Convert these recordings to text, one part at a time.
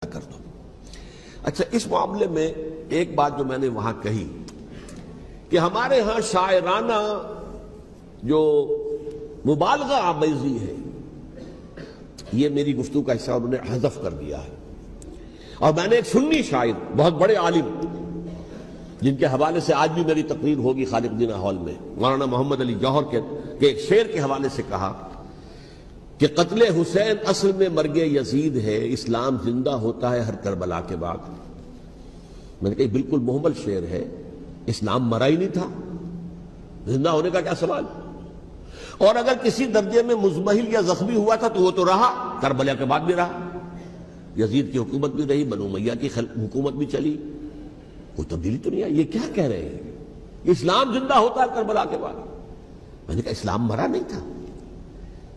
کر دو۔ اچھا، اس معاملے میں ایک بات جو میں نے وہاں کہی کہ ہمارے ہاں شاعرانہ جو مبالغہ آمیزی ہے، یہ میری گفتگو کا حصہ انہوں نے حذف کر دیا ہے۔ اور میں نے ایک سنی شاعر، بہت بڑے عالم، جن کے حوالے سے آج بھی میری تقریر ہوگی خالق جناح ہال میں، مولانا محمد علی جوہر کے ایک شعر کے حوالے سے کہا کہ قتل حسین اصل میں مرگ یزید ہے، اسلام زندہ ہوتا ہے ہر کربلا کے بعد۔ میں نے کہا بالکل محمل شعر ہے، اسلام مرا ہی نہیں تھا، زندہ ہونے کا کیا سوال؟ اور اگر کسی درجے میں مزمحل یا زخمی ہوا تھا تو وہ تو رہا، کربلا کے بعد بھی رہا، یزید کی حکومت بھی رہی، بنو امیہ کی حکومت بھی چلی، کوئی تبدیلی تو نہیں آئی۔ یہ کیا کہہ رہے ہیں؟ اسلام زندہ ہوتا ہے کربلا کے بعد۔ میں نے کہا اسلام مرا نہیں تھا۔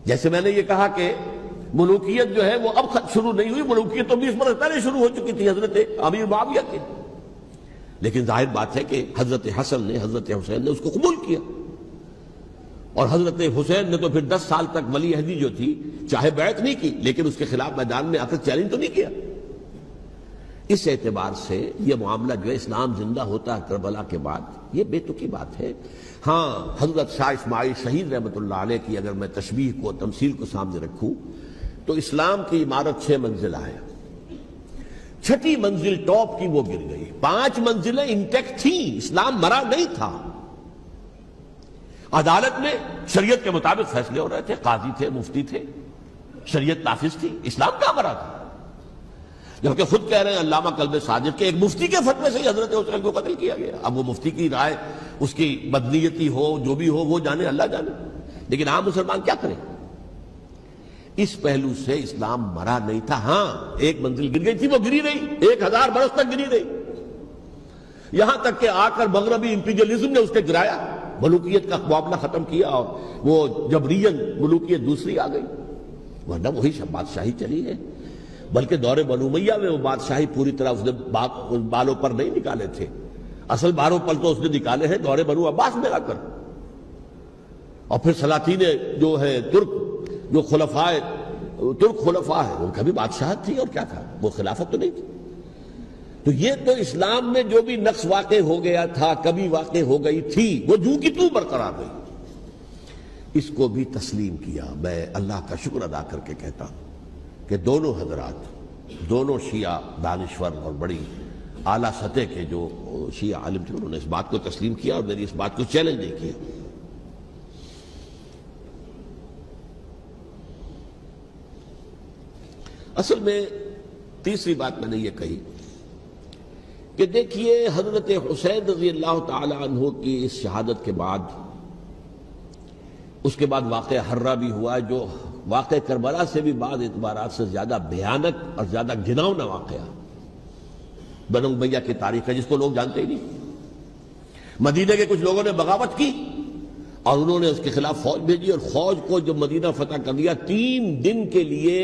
جیسے میں نے یہ کہا کہ ملوکیت جو ہے وہ اب شروع نہیں ہوئی، ملوکیت تو 20 برس پہلے شروع ہو چکی تھی حضرت امیر معاویہ کے، لیکن ظاہر بات ہے کہ حضرت حسن نے، حضرت حسین نے اس کو قبول کیا، اور حضرت حسین نے تو پھر 10 سال تک ولی عہدی جو تھی چاہے بیعت نہیں کی، لیکن اس کے خلاف میدان میں آ کر چیلنج تو نہیں کیا۔ اس اعتبار سے یہ معاملہ جو ہے اسلام زندہ ہوتا ہے کربلا کے بعد، یہ بے تکی بات ہے۔ ہاں، حضرت شاہ اسماعیل شہید رحمۃ اللہ علیہ کی اگر میں تشبیہ کو، تمثیل کو سامنے رکھوں تو اسلام کی عمارت 6 منزلہ ہے، 6ٹھی منزل ٹاپ کی وہ گر گئی، 5 منزلیں انٹیکٹ تھیں، اسلام مرا نہیں تھا۔ عدالت میں شریعت کے مطابق فیصلے ہو رہے تھے، قاضی تھے، مفتی تھے، شریعت نافذ تھی، اسلام کہاں مرا تھا؟ جبکہ خود کہہ رہے ہیں علامہ کلب صادق کے ایک مفتی کے فتوے سے ہی حضرت حسین کو قتل کیا گیا۔ اب وہ مفتی کی رائے، اس کی بدنیتی ہو، جو بھی ہو، وہ جانے، اللہ جانے، لیکن عام مسلمان کیا کریں؟ اس پہلو سے اسلام مرا نہیں تھا۔ ہاں، 1 منزل گر گئی تھی، وہ گری رہی، 1000 برس تک گری رہی، یہاں تک کہ آ کر مغربی امپیریلزم نے اس کے گرایا، ملوکیت کا معاملہ ختم کیا، اور وہ جبرین ملوکیت دوسری آ گئی، ورنہ وہی سب بادشاہی چلی ہے۔ بلکہ دور بنو امیہ میں وہ بادشاہی پوری طرح اس نے بالوں پر نہیں نکالے تھے، اصل بالوں پر تو اس نے نکالے ہیں دور بنو عباس میں آ کر، اور پھر سلاطین جو ہے ترک، جو ترک خلفاء ہے، ان کا بھی بادشاہت تھی، اور کیا تھا، وہ خلافت تو نہیں تھی۔ تو یہ تو اسلام میں جو بھی نقص واقع ہو گیا تھا، کبھی واقع ہو گئی تھی، وہ جو کی تو برقرار رہی، اس کو بھی تسلیم کیا۔ میں اللہ کا شکر ادا کر کے کہتا ہوں کہ دونوں حضرات، دونوں شیعہ دانشور اور بڑی اعلیٰ سطح کے جو شیعہ عالم تھے، انہوں نے اس بات کو تسلیم کیا اور میری اس بات کو چیلنج نہیں کیا۔ اصل میں تیسری بات میں نے یہ کہی کہ دیکھیے، حضرت حسین رضی اللہ تعالی عنہ کی اس شہادت کے بعد، اس کے بعد واقعہ حرہ بھی ہوا، جو واقعہ کربلا سے بھی بعض اعتبارات سے زیادہ بھیانک اور زیادہ گھناؤنا واقعہ بنو امیہ کی تاریخ ہے، جس کو لوگ جانتے ہی نہیں۔ مدینہ کے کچھ لوگوں نے بغاوت کی اور انہوں نے اس کے خلاف فوج بھیجی، اور فوج کو جب مدینہ فتح کر دیا، 3 دن کے لیے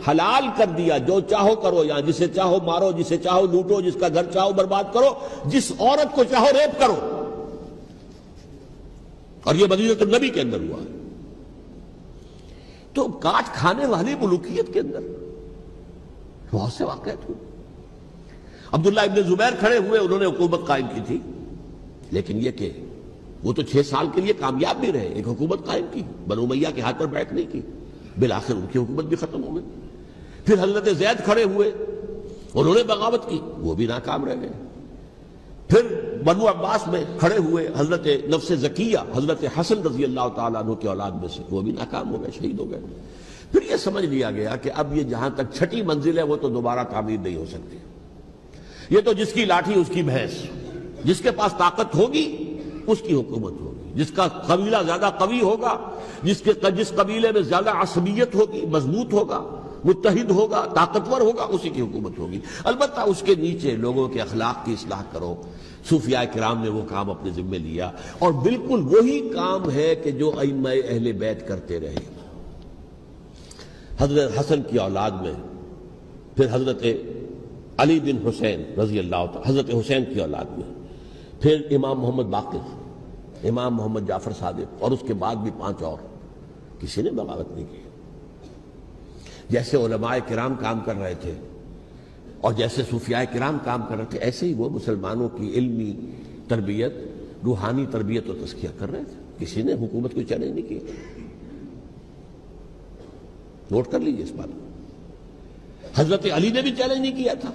حلال کر دیا، جو چاہو کرو، یہاں جسے چاہو مارو، جسے چاہو لوٹو، جس کا گھر چاہو برباد کرو، جس عورت کو چاہو ریپ کرو، اور یہ مدینہ النبی کے اندر ہوا ہے۔ تو کاٹ کھانے والی ملوکیت کے اندر بہت سے واقعات ہوئے۔ عبداللہ ابن زبیر کھڑے ہوئے، انہوں نے حکومت قائم کی تھی، لیکن یہ کہ وہ تو 6 سال کے لیے کامیاب بھی رہے، ایک حکومت قائم کی، بنو امیہ کے ہاتھ پر بیعت نہیں کی، بالآخر ان کی حکومت بھی ختم ہو گئی۔ پھر حضرت زید کھڑے ہوئے، انہوں نے بغاوت کی، وہ بھی ناکام رہ گئے۔ پھر بنو عباس میں کھڑے ہوئے حضرت نفس زکیہ، حضرت حسن رضی اللہ تعالیٰ عنہ کے اولاد میں سے، وہ بھی ناکام ہو گئے، شہید ہو گئے۔ پھر یہ سمجھ لیا گیا کہ اب یہ جہاں تک 6ٹھی منزل ہے وہ تو دوبارہ تعمیر نہیں ہو سکتی، یہ تو جس کی لاٹھی اس کی بھینس، جس کے پاس طاقت ہوگی اس کی حکومت ہوگی، جس کا قبیلہ زیادہ قوی ہوگا، جس قبیلے میں زیادہ عصبیت ہوگی، مضبوط ہوگا، متحد ہوگا، طاقتور ہوگا، اسی کی حکومت ہوگی۔ البتہ اس کے نیچے لوگوں کے اخلاق کی اصلاح کرو۔ صوفیاء کرام نے وہ کام اپنے ذمہ لیا، اور بالکل وہی کام ہے کہ جو ائمہ اہل بیت کرتے رہے۔ حضرت حسن کی اولاد میں پھر حضرت علی بن حسین رضی اللہ تعالی، حضرت حسین کی اولاد میں پھر امام محمد باقر، امام محمد جعفر صادق، اور اس کے بعد بھی 5 اور، کسی نے بغاوت نہیں کی۔ جیسے علماء کرام کام کر رہے تھے، اور جیسے صوفیاء کرام کام کر رہے تھے ایسے ہی وہ مسلمانوں کی علمی تربیت، روحانی تربیت و تزکیہ کر رہے تھے. کسی نے حکومت کو چیلنج نہیں کیا. نوٹ کر لیجیے اس بات کو. حضرت علی نے بھی چیلنج نہیں کیا تھا،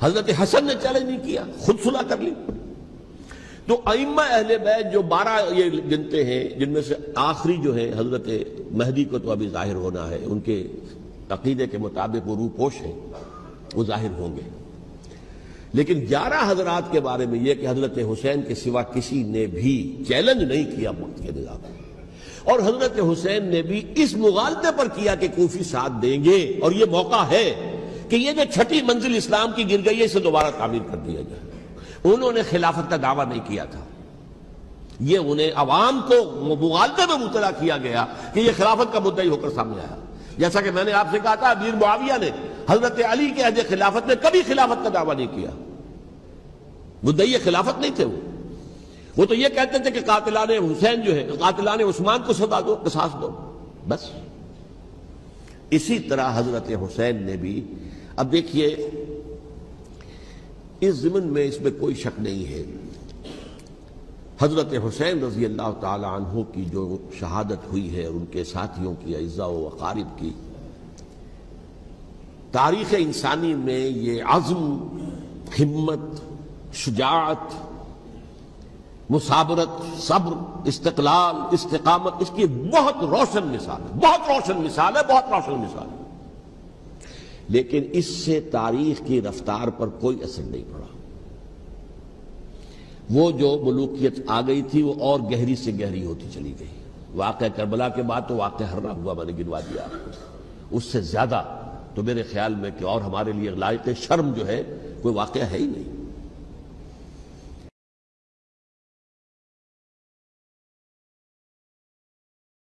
حضرت حسن نے چیلنج نہیں کیا، خود صلح کر لی. تو ائمہ اہل بیت جو 12 یہ گنتے ہیں، جن میں سے آخری جو ہے حضرت مہدی کو تو ابھی ظاہر ہونا ہے، ان کے عقیدے کے مطابق وہ روح پوش ہیں، وہ ظاہر ہوں گے. لیکن 11 حضرات کے بارے میں یہ کہ حضرت حسین کے سوا کسی نے بھی چیلنج نہیں کیا وقت کے نظام کو. اور حضرت حسین نے بھی اس مغالطے پر کیا کہ کوفی ساتھ دیں گے، اور یہ موقع ہے کہ یہ جو 6ٹھی منزل اسلام کی گر گئی ہے اسے دوبارہ تعمیر کر دیا جائے. انہوں نے خلافت کا دعویٰ نہیں کیا تھا، یہ انہیں عوام کو مغالطے میں مبتلا کیا گیا کہ یہ خلافت کا مدعی ہو کر سامنے آیا. جیسا کہ میں نے آپ سے کہا تھا، امیر معاویہ نے حضرت علی کے عہد خلافت میں کبھی خلافت کا دعویٰ نہیں کیا. مدعی خلافت نہیں تھے وہ تو یہ کہتے تھے کہ قاتلان حسین جو ہے، قاتلان عثمان کو سزا دو، قصاص دو، بس. اسی طرح حضرت حسین نے بھی. اب دیکھیے اس ضمن میں اس میں کوئی شک نہیں ہے، حضرت حسین رضی اللہ تعالی عنہ کی جو شہادت ہوئی ہے اور ان کے ساتھیوں کی، اعزاء و اقارب کی، تاریخ انسانی میں یہ عزم، ہمت، شجاعت، مثابرت، صبر، استقلال، استقامت، اس کی بہت روشن مثال ہے، بہت روشن مثال ہے، بہت روشن مثال ہے. لیکن اس سے تاریخ کی رفتار پر کوئی اثر نہیں پڑا. وہ جو ملوکیت آ گئی تھی وہ اور گہری سے گہری ہوتی چلی گئی. واقعہ کربلا کے بعد تو واقعہ ہررا ہوا، میں نے گنوا دیا آپ کو. اس سے زیادہ تو میرے خیال میں کہ اور ہمارے لیے لائق شرم جو ہے کوئی واقعہ ہے ہی نہیں.